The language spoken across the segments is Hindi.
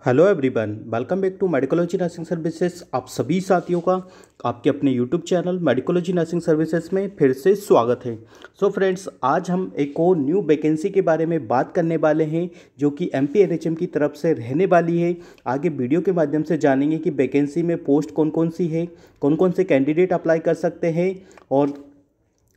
Hello everyone, welcome back to Medicology Nursing Services. आप सभी साथियों का आपके अपने YouTube channel Medicology Nursing Services में फिर से स्वागत है। सो फ्रेंड्स, आज हम एक और न्यू वैकेंसी के बारे में बात करने वाले हैं जो कि एमपीएनएचएम की तरफ से रहने वाली है। आगे वीडियो के माध्यम से जानेंगे कि वैकेंसी में पोस्ट कौन कौन सी है, कौन कौन से कैंडिडेट अप्लाई कर सकते हैं और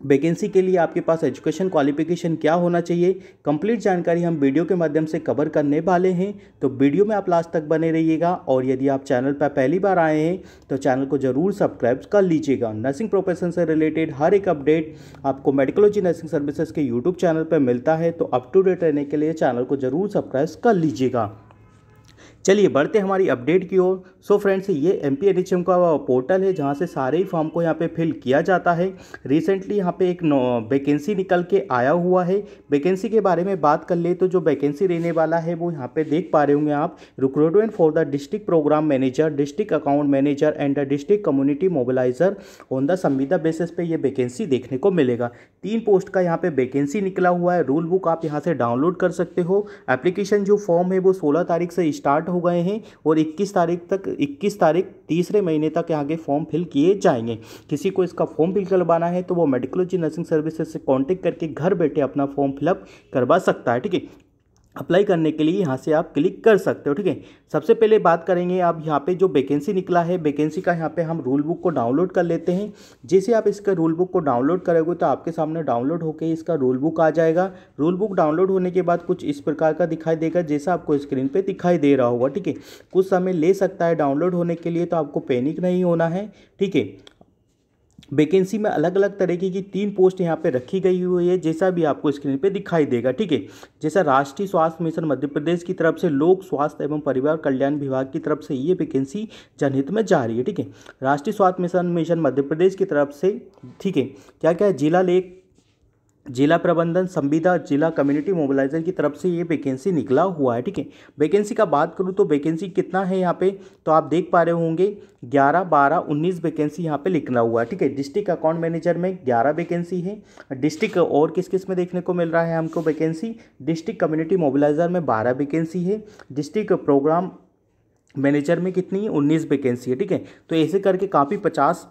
वैकेंसी के लिए आपके पास एजुकेशन क्वालिफिकेशन क्या होना चाहिए। कंप्लीट जानकारी हम वीडियो के माध्यम से कवर करने वाले हैं, तो वीडियो में आप लास्ट तक बने रहिएगा। और यदि आप चैनल पर पहली बार आए हैं तो चैनल को जरूर सब्सक्राइब कर लीजिएगा। नर्सिंग प्रोफेशन से रिलेटेड हर एक अपडेट आपको मेडिकोलॉजी नर्सिंग सर्विसेज के यूट्यूब चैनल पर मिलता है, तो अप टू डेट रहने के लिए चैनल को जरूर सब्सक्राइब कर लीजिएगा। चलिए बढ़ते हमारी अपडेट की ओर। सो फ्रेंड्स, ये एमपीएनएचएम का पोर्टल है जहाँ से सारे ही फॉर्म को यहाँ पे फिल किया जाता है। रिसेंटली यहाँ पे एक वैकेंसी निकल के आया हुआ है। वैकेंसी के बारे में बात कर ले तो जो वैकेंसी रहने वाला है वो यहाँ पे देख पा रहे होंगे आप। Recruitment for the district programme manager, district account manager and the district community mobiliser on the संविदा बेसिस पे ये वैकेंसी देखने को मिलेगा। 3 पोस्ट का यहाँ पे वैकेंसी निकला हुआ है। रूल बुक आप यहाँ से डाउनलोड कर सकते हो। एप्लीकेशन जो फॉर्म है वो 16 तारीख से स्टार्ट हो गए हैं और 21 तारीख तीसरे महीने तक यहाँ के फॉर्म फिल किए जाएंगे। किसी को इसका फॉर्म फिल करवाना है तो वो मेडिकोलॉजी नर्सिंग सर्विसेज से कांटेक्ट करके घर बैठे अपना फॉर्म फिलअप करवा सकता है। ठीक है, अप्लाई करने के लिए यहाँ से आप क्लिक कर सकते हो। ठीक है, सबसे पहले बात करेंगे आप यहाँ पे जो वैकेंसी निकला है, वैकेंसी का यहाँ पे हम रूल बुक को डाउनलोड कर लेते हैं। जैसे आप इसका रूल बुक को डाउनलोड करोगे तो आपके सामने डाउनलोड होकर इसका रूल बुक आ जाएगा। रूल बुक डाउनलोड होने के बाद कुछ इस प्रकार का दिखाई देगा जैसा आपको स्क्रीन पर दिखाई दे रहा होगा। ठीक है, कुछ समय ले सकता है डाउनलोड होने के लिए, तो आपको पैनिक नहीं होना है। ठीक है, वैकेंसी में अलग अलग तरीके की 3 पोस्ट यहाँ पे रखी गई हुई है, जैसा भी आपको स्क्रीन पे दिखाई देगा। ठीक है, जैसा राष्ट्रीय स्वास्थ्य मिशन मध्य प्रदेश की तरफ से लोक स्वास्थ्य एवं परिवार कल्याण विभाग की तरफ से ये वैकेंसी जनहित में जारी है। ठीक है, राष्ट्रीय स्वास्थ्य मिशन मध्य प्रदेश की तरफ से, ठीक है, क्या क्या है, जिला लेख, जिला प्रबंधन, संविदा, जिला कम्युनिटी मोबिलाइजर की तरफ से ये वैकेंसी निकला हुआ है। ठीक है, वैकेंसी का बात करूँ तो वैकेंसी कितना है यहाँ पे, तो आप देख पा रहे होंगे 11, 12, 19 वैकेंसी यहाँ पे लिखना हुआ है। ठीक है, डिस्ट्रिक्ट अकाउंट मैनेजर में 11 वैकेंसी है। डिस्ट्रिक्ट और किस किस में देखने को मिल रहा है हमको वैकेंसी, डिस्ट्रिक्ट कम्युनिटी मोबिलाइजर में 12 वैकेंसी है। डिस्ट्रिक्ट प्रोग्राम मैनेजर में कितनी है, 19 वैकेंसी है। ठीक है, तो ऐसे करके काफ़ी 50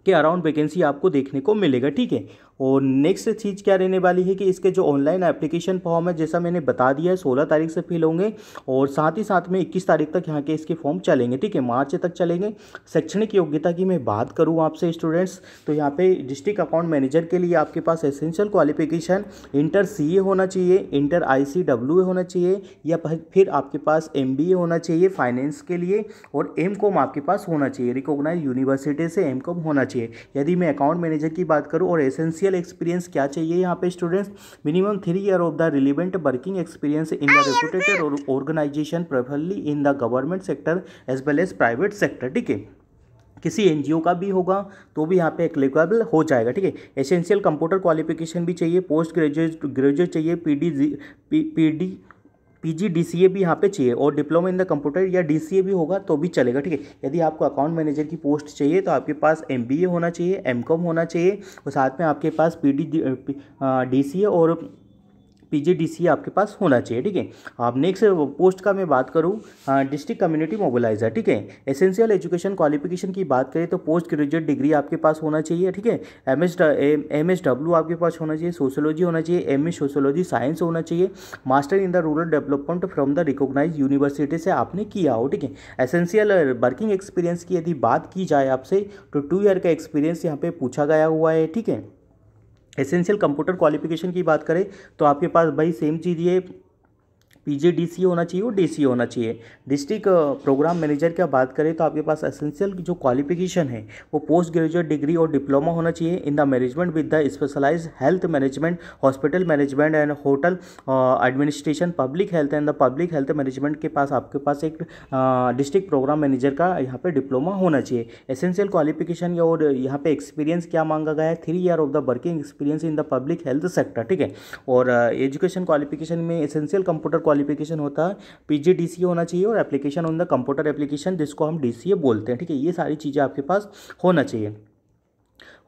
के अराउंड वैकेंसी आपको देखने को मिलेगा। ठीक है, और नेक्स्ट चीज़ क्या रहने वाली है कि इसके जो ऑनलाइन एप्लीकेशन फॉर्म है, जैसा मैंने बता दिया है, 16 तारीख से फिल होंगे और साथ ही साथ में 21 तारीख तक यहाँ के इसके फॉर्म चलेंगे। ठीक है, मार्च तक चलेंगे। शैक्षणिक योग्यता की मैं बात करूँ आपसे स्टूडेंट्स, तो यहाँ पे डिस्ट्रिक्ट अकाउंट मैनेजर के लिए आपके पास एसेंशियल क्वालिफिकेशन इंटर CA होना चाहिए, इंटर ICWA होना चाहिए, या फिर आपके पास MBA होना चाहिए फाइनेंस के लिए, और MCOM आपके पास होना चाहिए, रिकॉग्नाइज यूनिवर्सिटी से MCOM होना चाहिए। यदि मैं अकाउंट मैनेजर की बात करूँ, और एसेंशियल एक्सपीरियंस क्या चाहिए यहाँ पे students, minimum 3 year of the relevant working experience in the reputed organisation, preferably in the government sector as well as private sector. ठीक है, किसी NGO का भी होगा तो भी यहाँ पे एप्लीकेबल हो जाएगा। ठीक है, एसेंशियल कंप्यूटर क्वालिफिकेशन भी चाहिए, पोस्ट ग्रेजुएट चाहिए, PGDCA भी यहाँ पे चाहिए, और डिप्लोमा इन द कंप्यूटर या DCA भी होगा तो भी चलेगा। ठीक है, यदि आपको अकाउंट मैनेजर की पोस्ट चाहिए तो आपके पास MBA होना चाहिए, MCOM होना चाहिए, और साथ में आपके पास DCA और PGDCA आपके पास होना चाहिए। ठीक है, अब नेक्स्ट पोस्ट का मैं बात करूँ, डिस्ट्रिक्ट कम्युनिटी मोबिलाइजर। ठीक है, एसेंशियल एजुकेशन क्वालिफिकेशन की बात करें तो पोस्ट ग्रेजुएट डिग्री आपके पास होना चाहिए। ठीक है, MSW आपके पास होना चाहिए, सोशियोलॉजी होना चाहिए, MA सोशियोलॉजी साइंस होना चाहिए, master in the rural development from the recognise university से आपने किया हो। ठीक है, एसेंशियल वर्किंग एक्सपीरियंस की यदि बात की जाए आपसे तो 2 ईयर का एक्सपीरियंस यहाँ पे पूछा गया हुआ है। ठीक है, एसेंशियल कंप्यूटर क्वालिफिकेशन की बात करें तो आपके पास भाई सेम चीज़ ये PGDCA होना चाहिए और DCA होना चाहिए। डिस्ट्रिक्ट प्रोग्राम मैनेजर की बात करें तो आपके पास एसेंशियल जो क्वालिफिकेशन है वो पोस्ट ग्रेजुएट डिग्री और डिप्लोमा होना चाहिए in the management with the specialised health management, hospital management and hotel administration, public health and the public health management के पास आपके पास एक डिस्ट्रिक्ट प्रोग्राम मैनेजर का यहाँ पे डिप्लोमा होना चाहिए। एसेंशियल क्वालिफिकेशन और यहाँ पे एक्सपीरियंस क्या मांगा गया है, 3 year of the working experience in the public health sector. ठीक है, और एजुकेशन क्वालिफिकेशन में एसेंशियल कंप्यूटर क्वालिफिकेशन होता है, PGDCA होना चाहिए, और application on the computer application जिसको हम DCA बोलते हैं। ठीक है, ये सारी चीज़ें आपके पास होना चाहिए।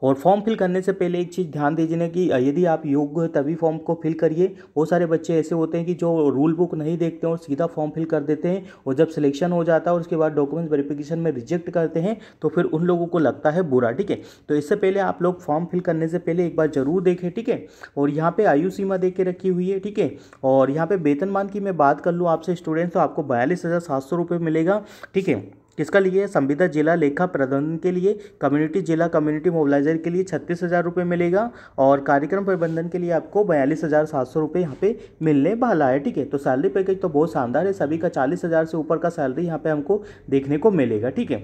और फॉर्म फिल करने से पहले एक चीज़ ध्यान दीजिए कि यदि आप योग्य हो तभी फॉर्म को फिल करिए। बहुत सारे बच्चे ऐसे होते हैं कि जो रूल बुक नहीं देखते हैं और सीधा फॉर्म फिल कर देते हैं, और जब सिलेक्शन हो जाता है और उसके बाद डॉक्यूमेंट वेरिफिकेशन में रिजेक्ट करते हैं तो फिर उन लोगों को लगता है बुरा। ठीक है, तो इससे पहले आप लोग फॉर्म फिल करने से पहले एक बार जरूर देखें। ठीक है, और यहाँ पे आयु सीमा दे के रखी हुई है। ठीक है, और यहाँ पे वेतनमान की मैं बात कर लूँ आपसे स्टूडेंट्स, तो आपको 42,700 रुपये मिलेगा। ठीक है, किसका लिए? संविदा जिला लेखा प्रबंधन के लिए, कम्युनिटी जिला कम्युनिटी मोबिलाइजर के लिए 36,000 रुपये मिलेगा, और कार्यक्रम प्रबंधन के लिए आपको 42,700 रुपये यहाँ पे मिलने वाला है। ठीक है, तो सैलरी पैकेज तो बहुत शानदार है, सभी का 40,000 से ऊपर का सैलरी यहाँ पे हमको देखने को मिलेगा। ठीक है,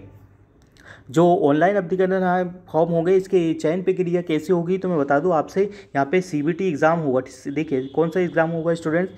जो ऑनलाइन अप्लीकेशन है फॉर्म होंगे, इसके चयन प्रक्रिया कैसे होगी तो मैं बता दूं आपसे। यहाँ पे CBT एग्ज़ाम होगा। देखिए कौन सा एग्ज़ाम होगा स्टूडेंट्स,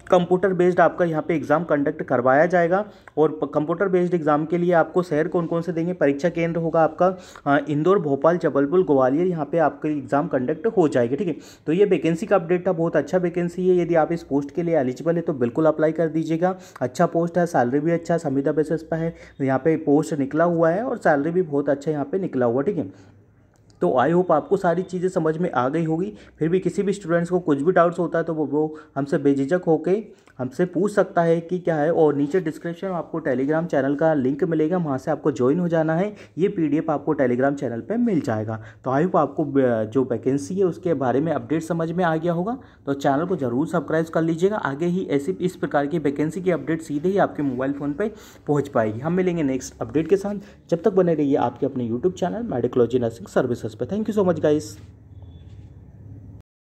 कंप्यूटर बेस्ड आपका यहाँ पे एग्ज़ाम कंडक्ट करवाया जाएगा। और कंप्यूटर बेस्ड एग्ज़ाम के लिए आपको शहर कौन कौन से देंगे, परीक्षा केंद्र होगा आपका इंदौर, भोपाल, जबलपुर, ग्वालियर, यहाँ पे आपका एग्ज़ाम कंडक्ट हो जाएगी। ठीक है, तो ये वैकेंसी का अपडेट था, बहुत अच्छा वैकेंसी है। यदि आप इस पोस्ट के लिए एलिजिबल है तो बिल्कुल अप्लाई कर दीजिएगा। अच्छा पोस्ट है, सैलरी भी अच्छा संविदा बेसिस पर है, यहाँ पे पोस्ट निकला हुआ है और सैलरी भी बहुत अच्छा यहाँ पे निकला हुआ। ठीक है, तो आई होप आपको सारी चीज़ें समझ में आ गई होगी। फिर भी किसी भी स्टूडेंट्स को कुछ भी डाउट्स होता है तो वो हमसे बेझिझक होके हमसे पूछ सकता है कि क्या है। और नीचे डिस्क्रिप्शन में आपको टेलीग्राम चैनल का लिंक मिलेगा, वहाँ से आपको ज्वाइन हो जाना है। ये PDF आपको टेलीग्राम चैनल पे मिल जाएगा। तो आई होप आपको जो वैकेंसी है उसके बारे में अपडेट समझ में आ गया होगा। तो चैनल को जरूर सब्सक्राइब कर लीजिएगा, आगे ही ऐसी इस प्रकार की वैकेंसी की अपडेट सीधे ही आपके मोबाइल फ़ोन पर पहुँच पाएगी। हम मिलेंगे नेक्स्ट अपडेट के साथ, जब तक बने रहिए आपके अपने YouTube channel Medicology Nursing services पे। Thank you so much guys.